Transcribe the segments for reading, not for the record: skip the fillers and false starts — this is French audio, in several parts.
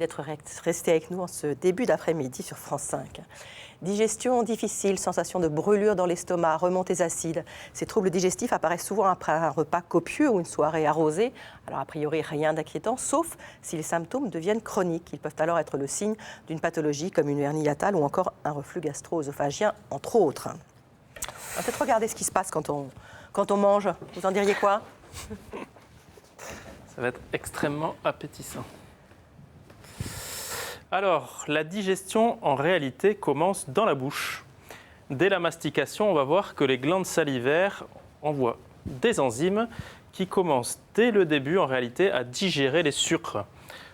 D'être resté avec nous en ce début d'après-midi sur France 5. Digestion difficile, sensation de brûlure dans l'estomac, remontées acides. Ces troubles digestifs apparaissent souvent après un repas copieux ou une soirée arrosée. Alors a priori rien d'inquiétant, sauf si les symptômes deviennent chroniques. Ils peuvent alors être le signe d'une pathologie comme une hernie hiatale ou encore un reflux gastro-œsophagien, entre autres. On va peut-être regarder ce qui se passe quand on mange. Vous en diriez quoi ? Ça va être extrêmement appétissant. Alors, la digestion, en réalité, commence dans la bouche. Dès la mastication, on va voir que les glandes salivaires envoient des enzymes qui commencent dès le début, en réalité, à digérer les sucres.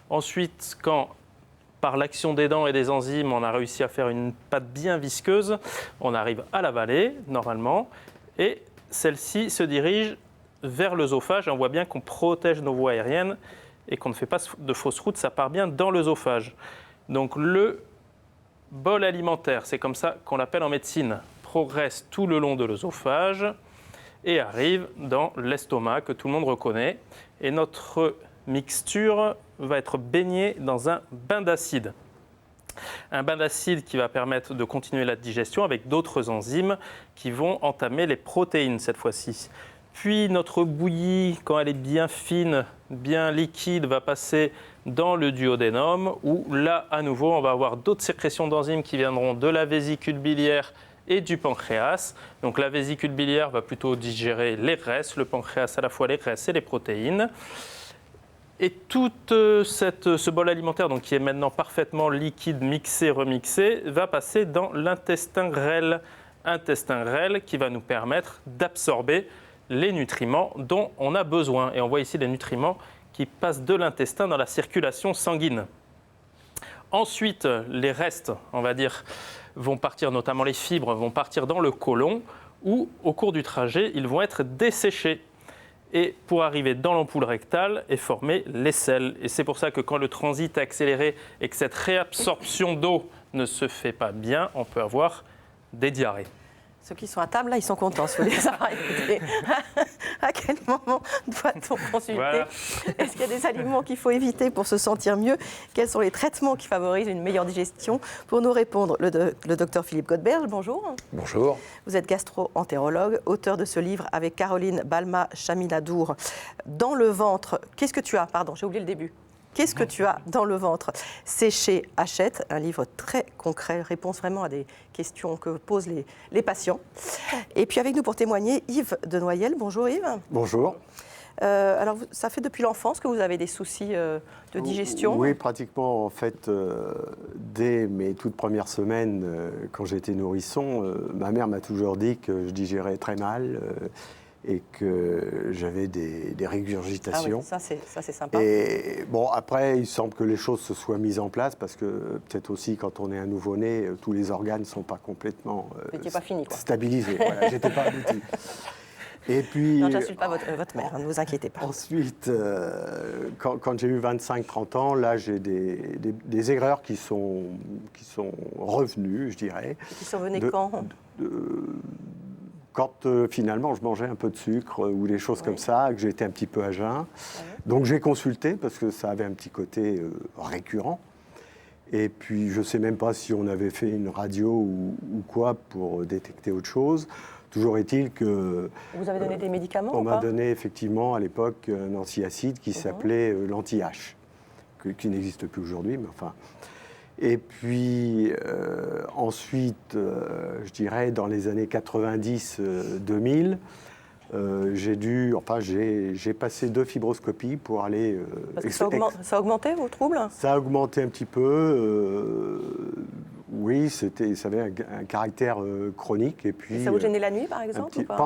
Ensuite, quand, par l'action des dents et des enzymes, on a réussi à faire une pâte bien visqueuse, on arrive à l'avaler, normalement, et celle-ci se dirige vers l'œsophage. On voit bien qu'on protège nos voies aériennes et qu'on ne fait pas de fausse route, ça part bien dans l'œsophage. Donc le bol alimentaire, c'est comme ça qu'on l'appelle en médecine, progresse tout le long de l'œsophage et arrive dans l'estomac que tout le monde reconnaît. Et notre mixture va être baignée dans un bain d'acide. Un bain d'acide qui va permettre de continuer la digestion avec d'autres enzymes qui vont entamer les protéines cette fois-ci. Puis notre bouillie, quand elle est bien fine, bien liquide, va passer dans le duodénum où là, à nouveau, on va avoir d'autres sécrétions d'enzymes qui viendront de la vésicule biliaire et du pancréas. Donc la vésicule biliaire va plutôt digérer les graisses, le pancréas à la fois les graisses et les protéines. Et tout ce bol alimentaire, donc, qui est maintenant parfaitement liquide, mixé, remixé, va passer dans l'intestin grêle. Intestin grêle qui va nous permettre d'absorber les nutriments dont on a besoin. Et on voit ici les nutriments qui passent de l'intestin dans la circulation sanguine. Ensuite, les restes, on va dire, vont partir, notamment les fibres, vont partir dans le côlon où, au cours du trajet, ils vont être desséchés. Et pour arriver dans l'ampoule rectale et former les selles. Et c'est pour ça que quand le transit est accéléré et que cette réabsorption d'eau ne se fait pas bien, on peut avoir des diarrhées. Ceux qui sont à table, là, ils sont contents si vous les arrêtez. À quel moment doit-on consulter ? Voilà. Est-ce qu'il y a des aliments qu'il faut éviter pour se sentir mieux ? Quels sont les traitements qui favorisent une meilleure digestion ? Pour nous répondre, le docteur Philippe Godberge, bonjour. Bonjour. Vous êtes gastro-entérologue, auteur de ce livre avec Caroline Balma-Chaminadour. Dans le ventre, qu'est-ce que tu as ? Pardon, j'ai oublié le début. Qu'est-ce que tu as dans le ventre ? C'est chez Hachette, un livre très concret, réponse vraiment à des questions que posent les patients. Et puis avec nous pour témoigner, Yves de Noyelles. Bonjour Yves. Bonjour. Alors, ça fait depuis l'enfance que vous avez des soucis de digestion ? Oui, pratiquement, en fait, dès mes toutes premières semaines, quand j'étais nourrisson, ma mère m'a toujours dit que je digérais très mal et que j'avais des régurgitations. Ah oui, ça c'est sympa. Et bon, après, il semble que les choses se soient mises en place parce que peut-être aussi quand on est un nouveau-né, tous les organes ne sont pas complètement pas fini, quoi. stabilisés. Voilà, j'étais pas abouti. Et puis, non, j'insulte pas votre mère, ne vous inquiétez pas. Ensuite, quand j'ai eu 25-30 ans, là, j'ai des aigreurs qui sont revenues, je dirais. Et qui sont venues quand Quand finalement je mangeais un peu de sucre ou des choses comme ça, que j'étais un petit peu à jeun. Donc j'ai consulté parce que ça avait un petit côté récurrent. Et puis je ne sais même pas si on avait fait une radio ou quoi pour détecter autre chose. Toujours est-il que... Vous avez donné des médicaments on ou m'a pas ? donné effectivement à l'époque un antiacide qui s'appelait l'anti-H, qui n'existe plus aujourd'hui, mais enfin... Et puis ensuite, je dirais dans les années 90-2000, j'ai passé 2 fibroscopies pour aller... Parce que ça augmentait vos troubles ? Ça a augmenté un petit peu. Oui, ça avait un caractère chronique. Et puis, ça vous gênait la nuit, par exemple ou pas ? Pas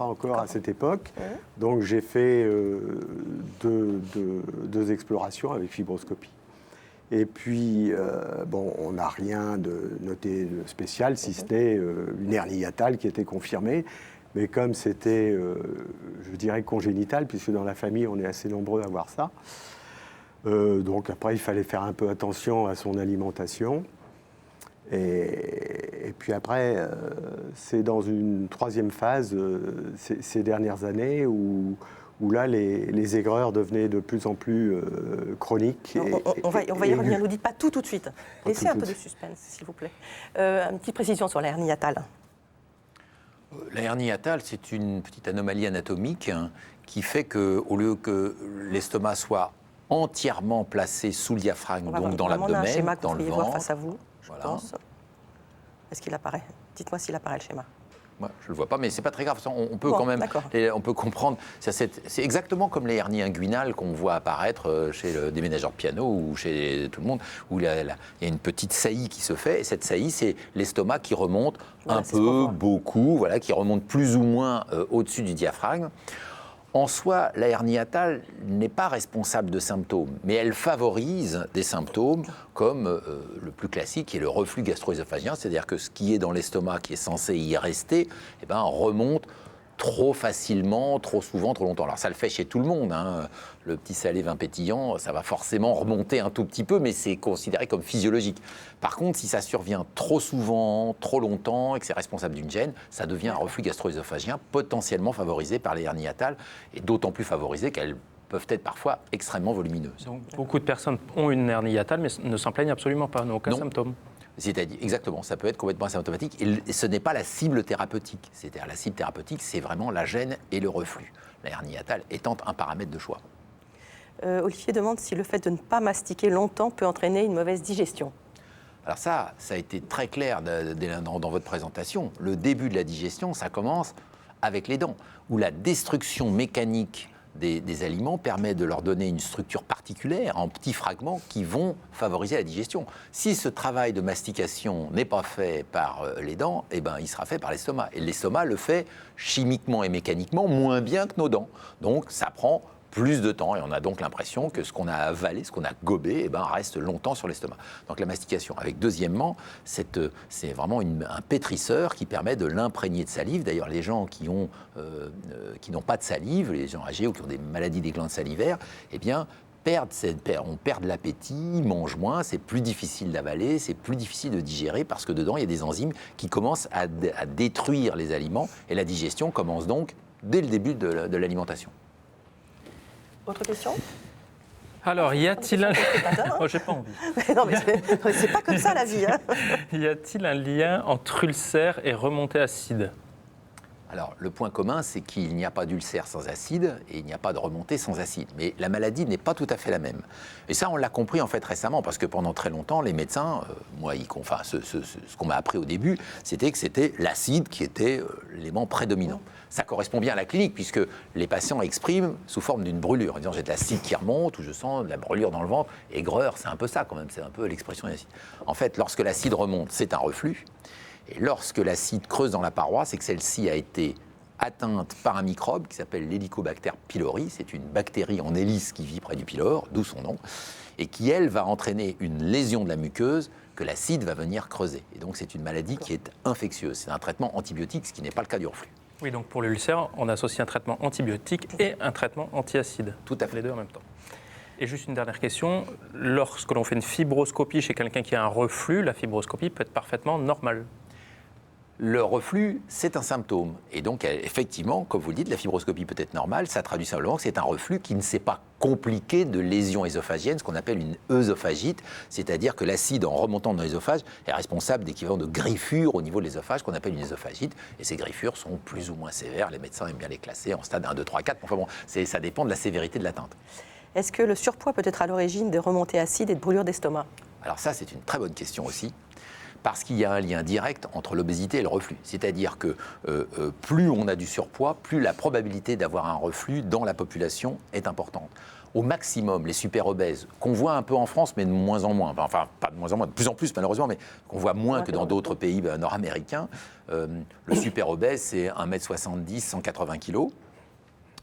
encore à cette époque. Donc j'ai fait 2 explorations avec fibroscopie. Et puis, on n'a rien de noté de spécial, si ce n'est une hernie hiatale qui était confirmée. Mais comme c'était, je dirais, congénital, puisque dans la famille, on est assez nombreux à avoir ça. Donc après, il fallait faire un peu attention à son alimentation. Et puis après, c'est dans une 3e phase, ces dernières années, où où là, les aigreurs devenaient de plus en plus chroniques. On va y revenir, ne nous dites pas tout de suite. Laissez un peu de suspense, s'il vous plaît. Une petite précision sur la hernie hiatale. La hernie hiatale, c'est une petite anomalie anatomique qui fait qu'au lieu que l'estomac soit entièrement placé sous le diaphragme, donc dans l'abdomen, un schéma que dans vous le pourriez voir ventre. face à vous, je Voilà. pense. Est-ce qu'il apparaît? Dites-moi s'il apparaît le schéma. Moi, je ne le vois pas, mais c'est pas très grave. On peut Bon, quand même, d'accord. on peut comprendre. C'est exactement comme les hernies inguinales qu'on voit apparaître chez le déménageur de piano ou chez tout le monde, où il y a une petite saillie qui se fait. Et cette saillie, c'est l'estomac qui remonte Voilà, c'est ce qu'on un peu, voit. beaucoup, voilà, qui remonte plus ou moins au-dessus du diaphragme. En soi, la hernie hiatale n'est pas responsable de symptômes, mais elle favorise des symptômes comme le plus classique, qui est le reflux gastro-œsophagien, c'est-à-dire que ce qui est dans l'estomac, qui est censé y rester, eh ben, remonte trop facilement, trop souvent, trop longtemps. Alors ça le fait chez tout le monde, hein. Le petit salé vin pétillant, ça va forcément remonter un tout petit peu, mais c'est considéré comme physiologique. Par contre, si ça survient trop souvent, trop longtemps, et que c'est responsable d'une gêne, ça devient un reflux gastro-œsophagien potentiellement favorisé par les hernies hiatales, et d'autant plus favorisé qu'elles peuvent être parfois extrêmement volumineuses. Donc, beaucoup de personnes ont une hernie hiatale, mais ne s'en plaignent absolument pas, n'ont aucun Non. symptôme. C'est-à-dire, exactement, ça peut être complètement asymptomatique, et ce n'est pas la cible thérapeutique. C'est-à-dire, la cible thérapeutique, c'est vraiment la gêne et le reflux. La hernie hiatale étant un paramètre de choix. Olivier demande si le fait de ne pas mastiquer longtemps peut entraîner une mauvaise digestion. Alors ça a été très clair dans votre présentation. Le début de la digestion, ça commence avec les dents, où la destruction mécanique des aliments permet de leur donner une structure particulière en petits fragments qui vont favoriser la digestion. Si ce travail de mastication n'est pas fait par les dents, eh ben, il sera fait par l'estomac. Et l'estomac le fait chimiquement et mécaniquement moins bien que nos dents. Donc ça prend plus de temps et on a donc l'impression que ce qu'on a avalé, ce qu'on a gobé, eh ben, reste longtemps sur l'estomac. Donc la mastication. Avec deuxièmement, c'est vraiment un pétrisseur qui permet de l'imprégner de salive. D'ailleurs, les gens qui n'ont pas de salive, les gens âgés ou qui ont des maladies des glandes salivaires, eh bien, on perd l'appétit, mangent moins, c'est plus difficile d'avaler, c'est plus difficile de digérer parce que dedans, il y a des enzymes qui commencent à détruire les aliments et la digestion commence donc dès le début de l'alimentation. Autre question? Alors, y a-t-il un... Hein. Oh, j'ai pas envie. Non, mais c'est pas comme ça la vie. Hein. Y a-t-il un lien entre ulcère et remontée acide? Alors, le point commun, c'est qu'il n'y a pas d'ulcère sans acide et il n'y a pas de remontée sans acide. Mais la maladie n'est pas tout à fait la même. Et ça, on l'a compris en fait récemment, parce que pendant très longtemps, les médecins, ce qu'on m'a appris au début, c'était que c'était l'acide qui était l'élément prédominant. Ça correspond bien à la clinique, puisque les patients expriment sous forme d'une brûlure, en disant j'ai de l'acide qui remonte, ou je sens de la brûlure dans le ventre. Aigreur, c'est un peu ça quand même, c'est un peu l'expression d'acide. En fait, lorsque l'acide remonte, c'est un reflux. Et lorsque l'acide creuse dans la paroi, c'est que celle-ci a été atteinte par un microbe qui s'appelle l'Helicobacter pylori. C'est une bactérie en hélice qui vit près du pylore, d'où son nom, et qui, elle, va entraîner une lésion de la muqueuse que l'acide va venir creuser. Et donc, c'est une maladie qui est infectieuse. C'est un traitement antibiotique, ce qui n'est pas le cas du reflux. Oui, donc pour l'ulcère, on associe un traitement antibiotique et un traitement antiacide. Tout à fait. Les deux en même temps. Et juste une dernière question. Lorsque l'on fait une fibroscopie chez quelqu'un qui a un reflux, la fibroscopie peut être parfaitement normale. Le reflux, c'est un symptôme. Et donc, effectivement, comme vous le dites, la fibroscopie peut être normale. Ça traduit simplement que c'est un reflux qui ne s'est pas compliqué de lésions ésophagiennes, ce qu'on appelle une œsophagite, c'est-à-dire que l'acide, en remontant dans l'œsophage, est responsable d'équivalent de griffures au niveau de l'œsophage, qu'on appelle une œsophagite. Et ces griffures sont plus ou moins sévères. Les médecins aiment bien les classer en stade 1, 2, 3, 4. Enfin bon, ça dépend de la sévérité de l'atteinte. Est-ce que le surpoids peut être à l'origine des remontées acides et de brûlures d'estomac? Alors ça, c'est une très bonne question aussi. Parce qu'il y a un lien direct entre l'obésité et le reflux. C'est-à-dire que plus on a du surpoids, plus la probabilité d'avoir un reflux dans la population est importante. Au maximum, les super-obèses, qu'on voit un peu en France, mais de moins en moins, enfin pas de moins en moins, de plus en plus malheureusement, mais qu'on voit moins que dans d'autres pays nord-américains, le super-obèse, c'est 1m70, 180 kg,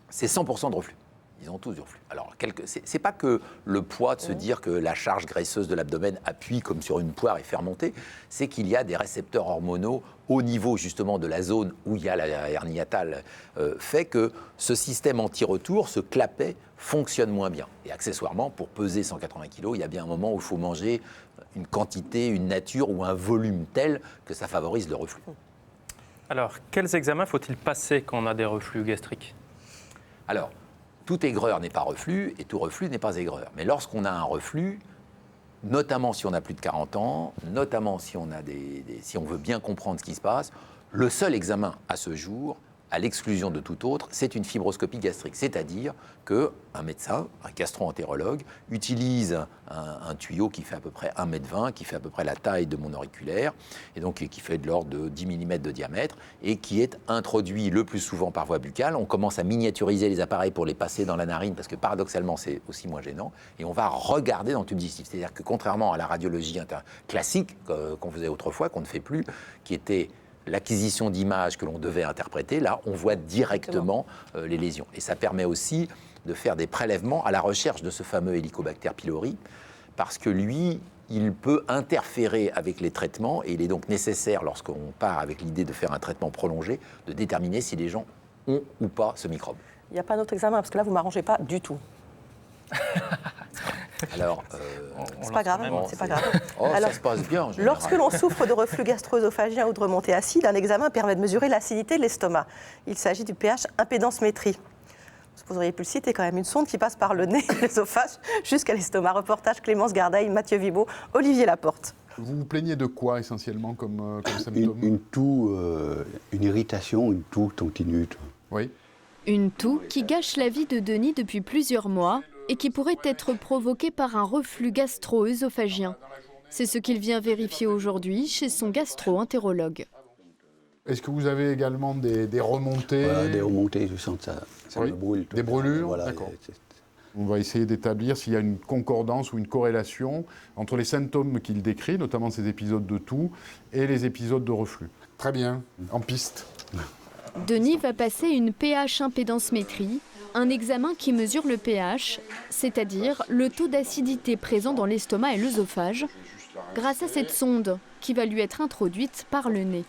c'est 100% de reflux. Ils ont tous du reflux. Alors, c'est pas que le poids de se dire que la charge graisseuse de l'abdomen appuie comme sur une poire et fait remonter, c'est qu'il y a des récepteurs hormonaux au niveau justement de la zone où il y a la hernie hiatale, fait que ce système anti-retour, ce clapet, fonctionne moins bien. Et accessoirement, pour peser 180 kg, il y a bien un moment où il faut manger une quantité, une nature ou un volume tel que ça favorise le reflux. Alors, quels examens faut-il passer quand on a des reflux gastriques? Alors, Toute aigreur n'est pas reflux et tout reflux n'est pas aigreur. Mais lorsqu'on a un reflux, notamment si on a plus de 40 ans, notamment si on veut bien comprendre ce qui se passe, le seul examen à ce jour, à l'exclusion de tout autre, c'est une fibroscopie gastrique. C'est-à-dire qu'un médecin, un gastro-entérologue, utilise un tuyau qui fait à peu près 1,20 m, qui fait à peu près la taille de mon auriculaire, et donc qui fait de l'ordre de 10 mm de diamètre, et qui est introduit le plus souvent par voie buccale. On commence à miniaturiser les appareils pour les passer dans la narine, parce que paradoxalement, c'est aussi moins gênant, et on va regarder dans le tube digestif. C'est-à-dire que contrairement à la radiologie classique qu'on faisait autrefois, qu'on ne fait plus, qui était l'acquisition d'images que l'on devait interpréter, là, on voit directement les lésions. Et ça permet aussi de faire des prélèvements à la recherche de ce fameux Helicobacter pylori, parce que lui, il peut interférer avec les traitements, et il est donc nécessaire, lorsqu'on part avec l'idée de faire un traitement prolongé, de déterminer si les gens ont ou pas ce microbe. Il n'y a pas d'autre examen, parce que là, vous ne m'arrangez pas du tout. Alors, c'est pas grave, c'est pas grave. Alors, ça se passe bien. En général. Lorsque l'on souffre de reflux gastro-œsophagien ou de remontée acide, un examen permet de mesurer l'acidité de l'estomac. Il s'agit du pH impédance-métrie. Vous auriez pu le citer quand même, une sonde qui passe par le nez, l'œsophage, jusqu'à l'estomac. Reportage Clémence Gardeil, Mathieu Vibo, Olivier Laporte. Vous vous plaignez de quoi essentiellement comme symptôme? Une toux, une irritation, une toux continue. Oui. Une toux qui gâche la vie de Denis depuis plusieurs mois et qui pourrait être provoquée par un reflux gastro-œsophagien. C'est ce qu'il vient vérifier aujourd'hui chez son gastro-entérologue. Est-ce que vous avez également des remontées? Voilà, des remontées, je sens que ça me brûle. Des brûlures? Voilà, d'accord. On va essayer d'établir s'il y a une concordance ou une corrélation entre les symptômes qu'il décrit, notamment ces épisodes de toux, et les épisodes de reflux. Très bien, en piste. Denis va passer une pH impédance-métrie, un examen qui mesure le pH, c'est-à-dire le taux d'acidité présent dans l'estomac et l'œsophage, grâce à cette sonde qui va lui être introduite par le nez.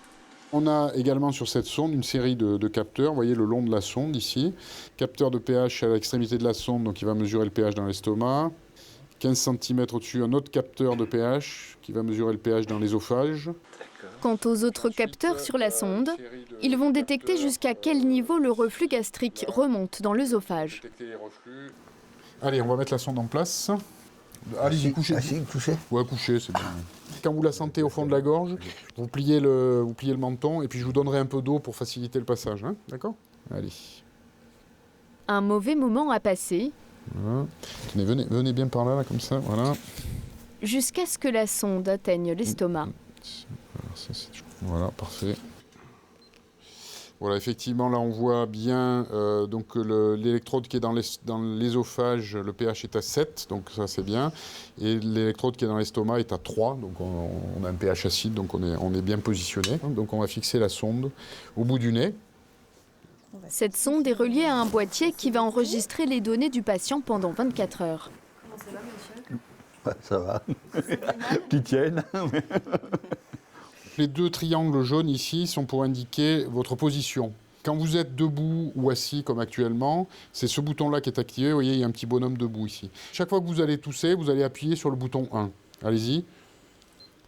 On a également sur cette sonde une série de capteurs, vous voyez le long de la sonde ici. Capteur de pH à l'extrémité de la sonde, donc il va mesurer le pH dans l'estomac. 15 cm au-dessus, un autre capteur de pH qui va mesurer le pH dans l'œsophage. Quant aux autres capteurs sur la sonde, ils vont détecter jusqu'à quel niveau le reflux gastrique remonte dans l'œsophage. Allez, on va mettre la sonde en place. Allez-y, couchez. Couchez. Ouais, couchez, c'est bien. Quand vous la sentez au fond de la gorge, vous pliez le menton et puis je vous donnerai un peu d'eau pour faciliter le passage. Hein, d'accord ? Allez. Un mauvais moment à passer. Voilà. Tenez, venez bien par là, comme ça, voilà. Jusqu'à ce que la sonde atteigne l'estomac. Voilà, parfait. Voilà, effectivement, là, on voit bien donc l'électrode qui est dans l'œsophage, le pH est à 7, donc ça, c'est bien. Et l'électrode qui est dans l'estomac est à 3, donc on a un pH acide, donc on est bien positionné. Donc, on va fixer la sonde au bout du nez. Cette sonde est reliée à un boîtier qui va enregistrer les données du patient pendant 24 heures. Comment ça va, monsieur ? Ça va. Petite tienne. Les deux triangles jaunes ici sont pour indiquer votre position. Quand vous êtes debout ou assis comme actuellement, c'est ce bouton-là qui est activé. Vous voyez, il y a un petit bonhomme debout ici. Chaque fois que vous allez tousser, vous allez appuyer sur le bouton 1. Allez-y.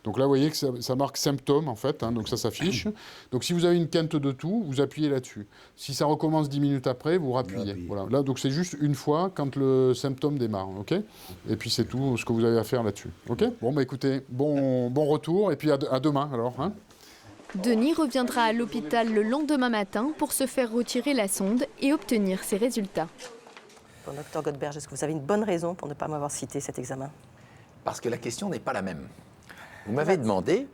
Donc là, vous voyez que ça marque symptôme, en fait, hein, donc ça s'affiche. Donc si vous avez une quinte de toux, vous appuyez là-dessus. Si ça recommence 10 minutes après, vous rappuyez. Voilà. Là, donc c'est juste une fois quand le symptôme démarre, ok ? Et puis c'est tout ce que vous avez à faire là-dessus, ok ? Bon, bah écoutez, bon retour, et puis à demain, alors. Hein. Denis reviendra à l'hôpital le lendemain matin pour se faire retirer la sonde et obtenir ses résultats. Bon, docteur Godberg, est-ce que vous avez une bonne raison pour ne pas m'avoir cité cet examen ? Parce que la question n'est pas la même. Vous m'avez demandé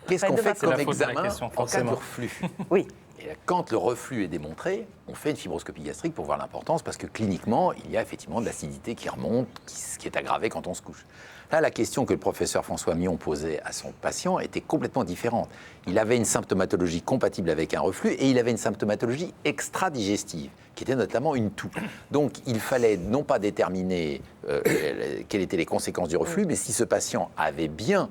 qu'est-ce qu'on fait comme examen en cas de reflux. Oui. Et quand le reflux est démontré, on fait une fibroscopie gastrique pour voir l'importance, parce que cliniquement, il y a effectivement de l'acidité qui remonte, qui est aggravée quand on se couche. Là, la question que le professeur François Mion posait à son patient était complètement différente. Il avait une symptomatologie compatible avec un reflux et il avait une symptomatologie extra-digestive, qui était notamment une toux. Donc, il fallait non pas déterminer quelles étaient les conséquences du reflux, mais si ce patient avait bien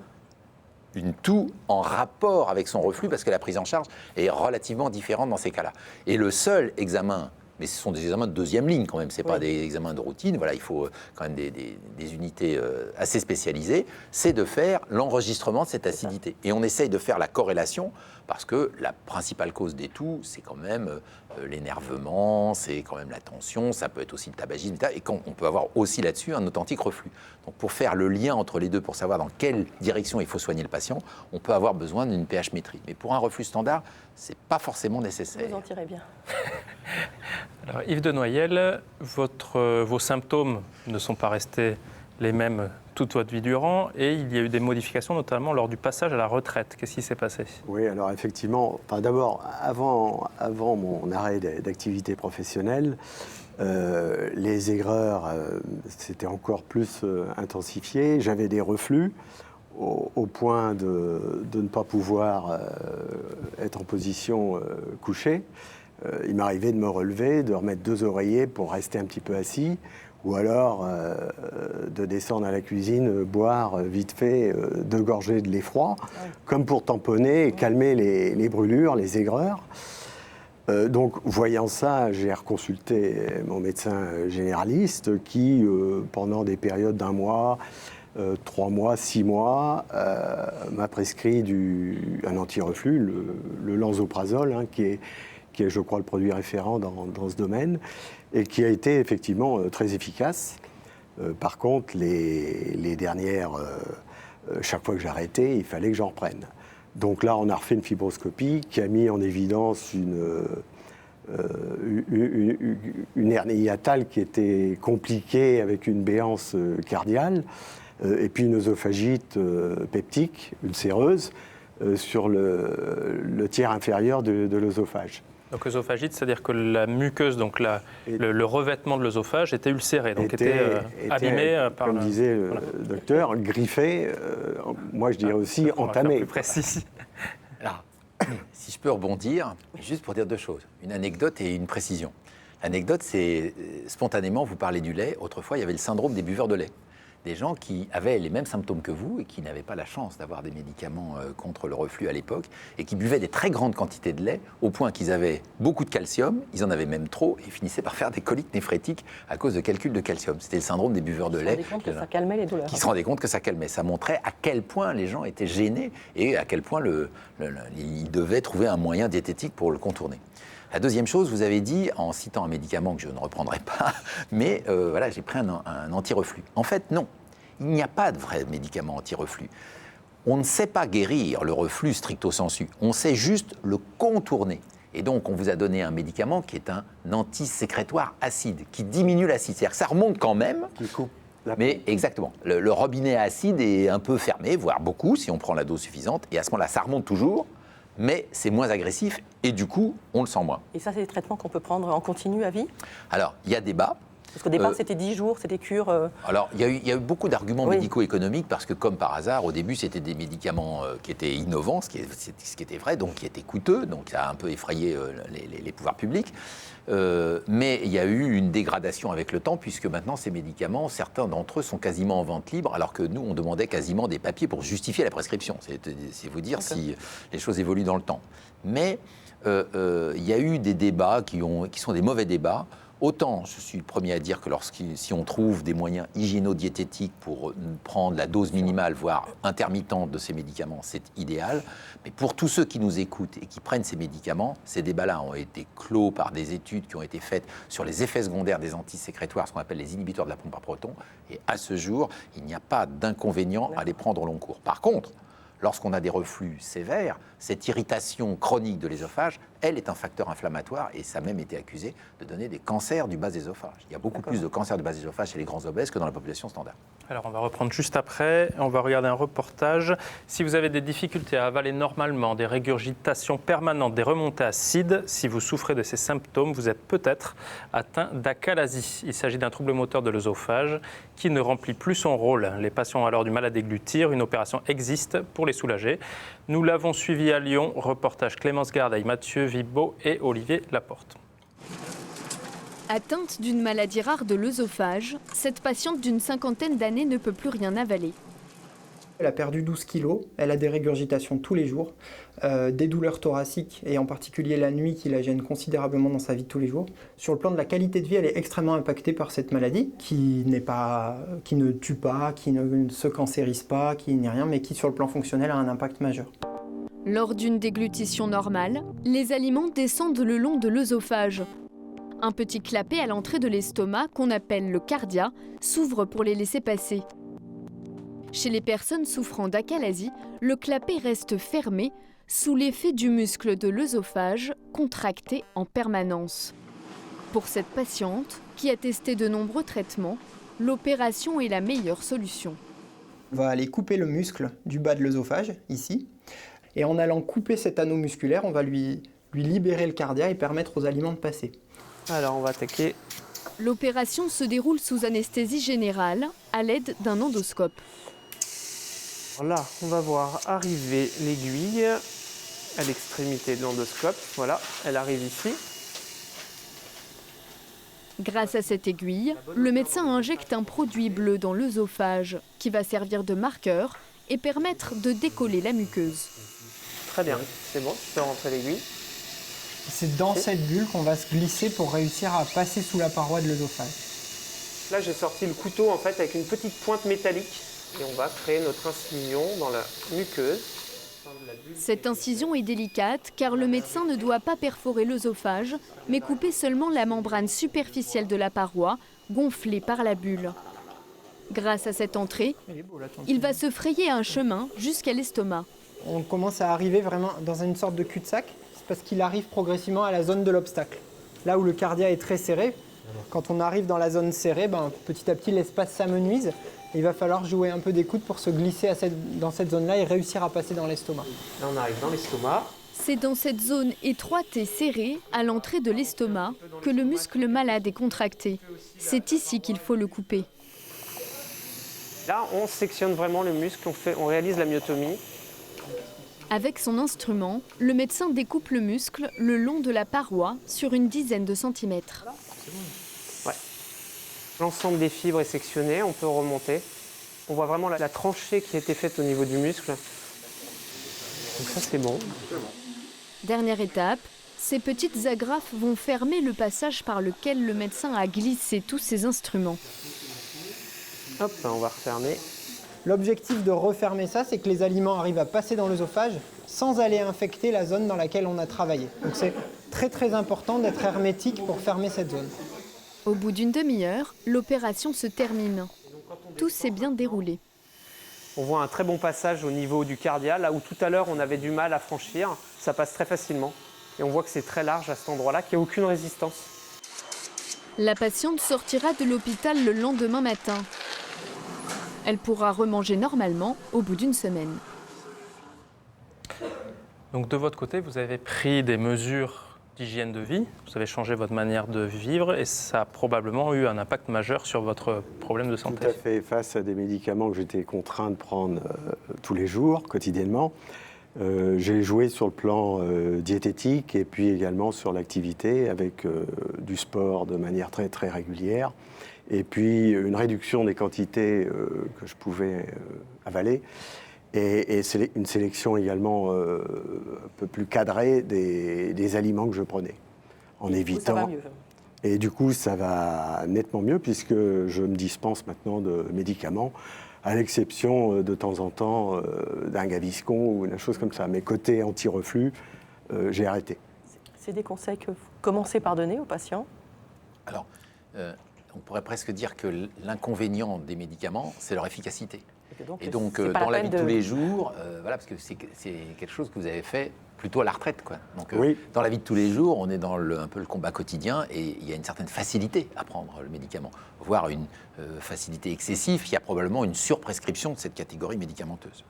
une toux en rapport avec son reflux, parce que la prise en charge est relativement différente dans ces cas-là. Et le seul examen mais ce sont des examens de deuxième ligne quand même, ce n'est pas des examens de routine, voilà, il faut quand même des unités assez spécialisées, c'est de faire l'enregistrement de cette acidité. Et on essaye de faire la corrélation, parce que la principale cause des toux, c'est quand même l'énervement, c'est quand même la tension, ça peut être aussi le tabagisme, etc. Et on peut avoir aussi là-dessus un authentique reflux. Donc pour faire le lien entre les deux, pour savoir dans quelle direction il faut soigner le patient, on peut avoir besoin d'une pH-métrie. Mais pour un reflux standard, ce n'est pas forcément nécessaire. Vous en tirez bien. Alors, Yves de Noyelles, vos symptômes ne sont pas restés les mêmes toute votre vie durant, et il y a eu des modifications, notamment lors du passage à la retraite. Qu'est-ce qui s'est passé? Oui, alors effectivement, d'abord, avant mon arrêt d'activité professionnelle, les aigreurs s'étaient encore plus intensifiées. J'avais des reflux au point de ne pas pouvoir être en position couchée. Il m'arrivait de me relever, de remettre 2 oreillers pour rester un petit peu assis, ou alors de descendre à la cuisine, boire vite fait 2 gorgées de lait froid, comme pour tamponner et calmer les brûlures, les aigreurs. Donc, voyant ça, j'ai reconsulté mon médecin généraliste qui, pendant des périodes d'1 mois, 3 mois, 6 mois, m'a prescrit un anti-reflux, le lansoprazole, qui est, je crois, le produit référent dans ce domaine, et qui a été effectivement très efficace. Par contre, les dernières, chaque fois que j'arrêtais, il fallait que j'en reprenne. Donc là, on a refait une fibroscopie qui a mis en évidence une hernie hiatale qui était compliquée avec une béance cardiale, et puis une œsophagite peptique, ulcéreuse, sur le tiers inférieur de l'œsophage. Donc œsophagite, c'est-à-dire que la muqueuse, donc le revêtement de l'œsophage était ulcéré, donc était abîmé par... Comme disait le docteur, griffé, moi je dirais aussi entamé. Plus précis. Alors, si je peux rebondir, juste pour dire 2 choses. Une anecdote et une précision. L'anecdote, c'est spontanément, vous parlez du lait. Autrefois, il y avait le syndrome des buveurs de lait. Des gens qui avaient les mêmes symptômes que vous et qui n'avaient pas la chance d'avoir des médicaments contre le reflux à l'époque et qui buvaient des très grandes quantités de lait au point qu'ils avaient beaucoup de calcium, ils en avaient même trop et finissaient par faire des coliques néphrétiques à cause de calculs de calcium. C'était le syndrome des buveurs de lait. Ils se rendaient compte que ça calmait les douleurs. Qui se rendaient compte que ça calmait. Ça montrait à quel point les gens étaient gênés et à quel point ils devaient trouver un moyen diététique pour le contourner. La deuxième chose, vous avez dit, en citant un médicament que je ne reprendrai pas, mais voilà, j'ai pris un anti-reflux. En fait, non. Il n'y a pas de vrai médicament anti-reflux. On ne sait pas guérir le reflux stricto sensu. On sait juste le contourner. Et donc, on vous a donné un médicament qui est un antisécrétoire acide, qui diminue l'acide. C'est-à-dire que ça remonte quand même. Du coup, mais exactement. Le robinet acide est un peu fermé, voire beaucoup, si on prend la dose suffisante. Et à ce moment-là, ça remonte toujours. Mais c'est moins agressif et du coup, on le sent moins. Et ça, c'est des traitements qu'on peut prendre en continu à vie? Alors, il y a débat. Parce qu'au départ, c'était 10 jours, c'était cure. Alors, il y a eu beaucoup d'arguments médico-économiques parce que, comme par hasard, au début, c'était des médicaments qui étaient innovants, ce qui était vrai, donc qui étaient coûteux, donc ça a un peu effrayé les pouvoirs publics. Mais il y a eu une dégradation avec le temps, puisque maintenant, ces médicaments, certains d'entre eux sont quasiment en vente libre, alors que nous, on demandait quasiment des papiers pour justifier la prescription. C'est vous dire si les choses évoluent dans le temps. Mais il y a eu des débats qui sont des mauvais débats. Autant, je suis le premier à dire que si on trouve des moyens hygiéno-diététiques pour prendre la dose minimale, voire intermittente de ces médicaments, c'est idéal. Mais pour tous ceux qui nous écoutent et qui prennent ces médicaments, ces débats-là ont été clos par des études qui ont été faites sur les effets secondaires des antisécrétoires, ce qu'on appelle les inhibiteurs de la pompe par proton. Et à ce jour, il n'y a pas d'inconvénient à les prendre au long cours. Par contre, lorsqu'on a des reflux sévères, cette irritation chronique de l'œsophage, elle est un facteur inflammatoire et ça a même été accusé de donner des cancers du bas œsophage. Il y a beaucoup plus de cancers du bas œsophage chez les grands obèses que dans la population standard. Alors on va reprendre juste après, on va regarder un reportage. Si vous avez des difficultés à avaler normalement, des régurgitations permanentes, des remontées acides, si vous souffrez de ces symptômes, vous êtes peut-être atteint d'achalasie. Il s'agit d'un trouble moteur de l'œsophage qui ne remplit plus son rôle. Les patients ont alors du mal à déglutir, une opération existe pour les soulager. Nous l'avons suivi à Lyon, reportage Clémence Gardeil, Mathieu Vibo et Olivier Laporte. Atteinte d'une maladie rare de l'œsophage, cette patiente d'une 50aine d'années ne peut plus rien avaler. Elle a perdu 12 kilos, elle a des régurgitations tous les jours, des douleurs thoraciques et en particulier la nuit qui la gêne considérablement dans sa vie de tous les jours. Sur le plan de la qualité de vie, elle est extrêmement impactée par cette maladie qui ne tue pas, qui ne se cancérise pas, qui n'est rien, mais qui sur le plan fonctionnel a un impact majeur. Lors d'une déglutition normale, les aliments descendent le long de l'œsophage. Un petit clapet à l'entrée de l'estomac, qu'on appelle le cardia, s'ouvre pour les laisser passer. Chez les personnes souffrant d'achalasie, le clapet reste fermé sous l'effet du muscle de l'œsophage contracté en permanence. Pour cette patiente, qui a testé de nombreux traitements, l'opération est la meilleure solution. On va aller couper le muscle du bas de l'œsophage, ici, et en allant couper cet anneau musculaire, on va lui libérer le cardia et permettre aux aliments de passer. Alors on va attaquer. L'opération se déroule sous anesthésie générale à l'aide d'un endoscope. Là, on va voir arriver l'aiguille à l'extrémité de l'endoscope. Voilà, elle arrive ici. Grâce à cette aiguille, le médecin injecte un produit bleu dans l'œsophage qui va servir de marqueur et permettre de décoller la muqueuse. Très bien, c'est bon, tu peux rentrer l'aiguille. C'est dans cette bulle qu'on va se glisser pour réussir à passer sous la paroi de l'œsophage. Là, j'ai sorti le couteau en fait avec une petite pointe métallique et on va créer notre incision dans la muqueuse. Cette incision est délicate car le médecin ne doit pas perforer l'œsophage, mais couper seulement la membrane superficielle de la paroi, gonflée par la bulle. Grâce à cette entrée, il va se frayer un chemin jusqu'à l'estomac. On commence à arriver vraiment dans une sorte de cul-de-sac, c'est parce qu'il arrive progressivement à la zone de l'obstacle. Là où le cardia est très serré, quand on arrive dans la zone serrée, petit à petit l'espace s'amenuise. Il va falloir jouer un peu des coudes pour se glisser dans cette zone-là et réussir à passer dans l'estomac. Là, on arrive dans l'estomac. C'est dans cette zone étroite et serrée, à l'entrée de l'estomac, que le muscle malade est contracté. C'est ici qu'il faut le couper. Là, on sectionne vraiment le muscle, on réalise la myotomie. Avec son instrument, le médecin découpe le muscle le long de la paroi sur une dizaine de centimètres. Ouais. L'ensemble des fibres est sectionné, on peut remonter. On voit vraiment la tranchée qui a été faite au niveau du muscle. Donc ça, c'est bon. Dernière étape, ces petites agrafes vont fermer le passage par lequel le médecin a glissé tous ses instruments. Hop, on va refermer. L'objectif de refermer ça, c'est que les aliments arrivent à passer dans l'œsophage sans aller infecter la zone dans laquelle on a travaillé. Donc c'est très très important d'être hermétique pour fermer cette zone. Au bout d'une demi-heure, l'opération se termine. Tout s'est bien déroulé. On voit un très bon passage au niveau du cardia, là où tout à l'heure on avait du mal à franchir, ça passe très facilement. Et on voit que c'est très large à cet endroit-là, qu'il n'y a aucune résistance. La patiente sortira de l'hôpital le lendemain matin. Elle pourra remanger normalement au bout d'une semaine. Donc de votre côté, vous avez pris des mesures d'hygiène de vie, vous avez changé votre manière de vivre et ça a probablement eu un impact majeur sur votre problème de santé. Tout à fait, face à des médicaments que j'étais contraint de prendre tous les jours, quotidiennement. J'ai joué sur le plan diététique et puis également sur l'activité avec du sport de manière très très régulière. Et puis une réduction des quantités que je pouvais avaler et une sélection également un peu plus cadrée des aliments que je prenais, en évitant. Ça va mieux. Et du coup, ça va nettement mieux puisque je me dispense maintenant de médicaments, à l'exception de temps en temps d'un Gaviscon ou une chose comme ça. Mais côté anti-reflux, j'ai arrêté. C'est des conseils que vous commencez par donner aux patients? Alors, on pourrait presque dire que l'inconvénient des médicaments, c'est leur efficacité. Et donc, dans la vie de tous les jours, voilà, parce que c'est quelque chose que vous avez fait plutôt à la retraite, quoi. Donc, oui. Dans la vie de tous les jours, on est dans un peu le combat quotidien et il y a une certaine facilité à prendre le médicament, voire une facilité excessive. Il y a probablement une surprescription de cette catégorie médicamenteuse.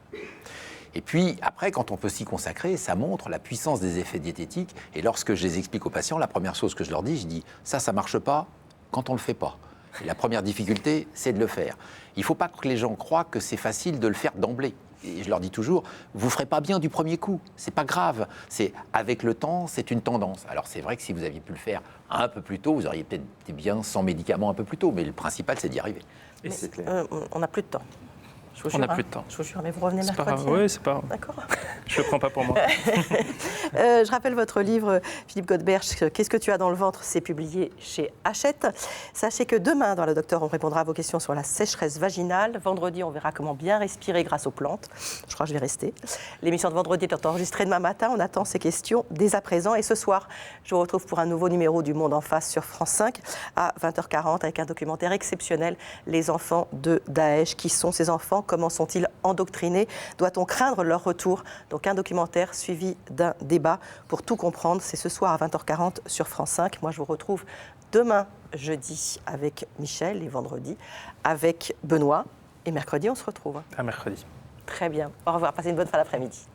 Et puis, après, quand on peut s'y consacrer, ça montre la puissance des effets diététiques. Et lorsque je les explique aux patients, la première chose que je leur dis, je dis « ça marche pas quand on ne le fait pas ». Et la première difficulté, c'est de le faire. Il ne faut pas que les gens croient que c'est facile de le faire d'emblée. Et je leur dis toujours, vous ne ferez pas bien du premier coup, c'est pas grave. C'est avec le temps, c'est une tendance. Alors c'est vrai que si vous aviez pu le faire un peu plus tôt, vous auriez peut-être été bien sans médicaments un peu plus tôt, mais le principal, c'est d'y arriver. On n'a plus de temps. Je vous On n'a jure, plus de temps. Je vous jure, mais vous revenez C'est pas mercredi. grave. Oui, c'est pas grave. D'accord. Je le prends pas pour moi. Je rappelle votre livre, Philippe Godberch, Qu'est-ce que tu as dans le ventre? C'est publié chez Hachette. Sachez que demain, dans Le Docteur, on répondra à vos questions sur la sécheresse vaginale. Vendredi, on verra comment bien respirer grâce aux plantes. Je crois que je vais rester. L'émission de vendredi est enregistrée demain matin. On attend ces questions dès à présent. Et ce soir, je vous retrouve pour un nouveau numéro du Monde en face sur France 5 à 20h40 avec un documentaire exceptionnel, Les enfants de Daesh. Qui sont ces enfants? Comment sont-ils endoctrinés? Doit-on craindre leur retour? Donc un documentaire suivi d'un débat pour tout comprendre. C'est ce soir à 20h40 sur France 5. Moi, je vous retrouve demain, jeudi, avec Michel et vendredi avec Benoît. Et mercredi, on se retrouve. À mercredi. Très bien. Au revoir. Passez une bonne fin d'après-midi.